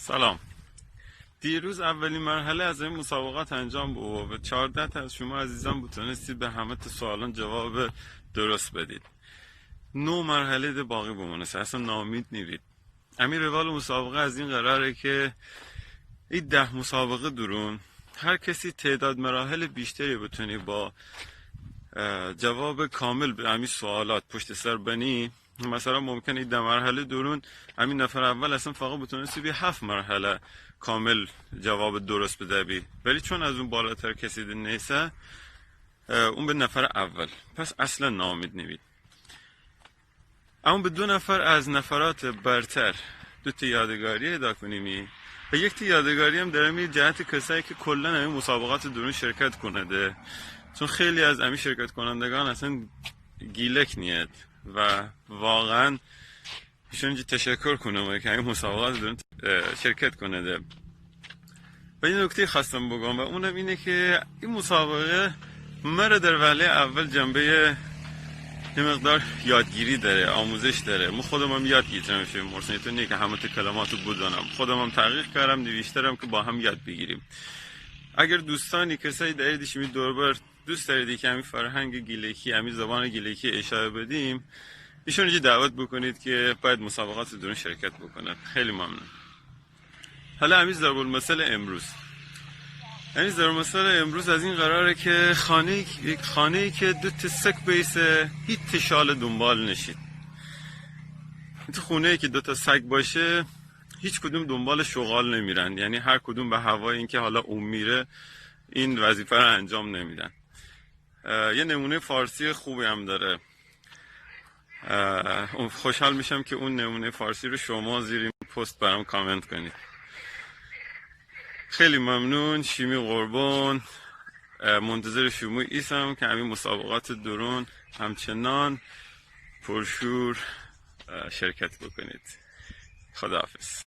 سلام. دیروز اولین مرحله از این مسابقات انجام بود و 14 تا از شما عزیزان بتونستید به همه تا سوالان جواب درست بدید. 9 مرحله ده باقی بمونه، اصلا ناامید نیوید. امیر روال مسابقه از این قراره که این 10 مسابقه درون هر کسی تعداد مراحل بیشتری بتونی با جواب کامل به همین سوالات پشت سر بنی. مثلا ممکنه این 10 مرحله درون همین نفر اول اصلا فقط بتونستی به 7 مرحله کامل جواب درست بده بی، ولی چون از اون بالاتر کسی نیسته اون به نفر اول، پس اصلا ناامید نبید. اما به 2 نفر از نفرات برتر 2 تا یادگاری ادا کنیمی و 1 تا یادگاری هم داره می جهت کسایی که کلا همین مسابقات درون شرکت کننده، چون خیلی از همین شرکت کنندگان اصلا گیلک نیت و واقعا ایشون اینجا تشکر کنم که همین مسابقات درون شرکت کننده. و یه نکته خواستم بگم و اونم اینه که این مسابقه مرا در وهله اول جنبه یه مقدار یادگیری داره، آموزش داره. من خودم هم یاد گیرم میشه، مرسنیتون نیه که همه کلماتو بدونم، خودم هم تحقیق کردم، نوشتم که با هم یاد بگیریم. اگر دوستانی کسایی داریدش می دوربر دوست دارید که همین فرهنگ گیلکی، همین زبان گیلکی اشاره بدیم، ایشون رو دعوت بکنید که باید مسابقات درون شرکت بکنه. خیلی ممنون. حالا همین ضرب المثل امروز. همین ضرب المثل امروز از این قراره که خانه‌ای که 2 تا سگ بیسه هیچ شال دنبال نشید. تو خونه‌ای که 2 تا سگ باشه هیچ کدوم دنبال شغال نمیرن، یعنی هر کدوم به هوای این که حالا اون میره این وظیفه رو انجام نمیدن. یه نمونه فارسی خوبی هم داره، خوشحال میشم که اون نمونه فارسی رو شما زیر این پست برام کامنت کنید. خیلی ممنون. شیمی قربان، منتظر شما ایستم که همین مسابقات درون همچنان پرشور شرکت بکنید. خداحافظ.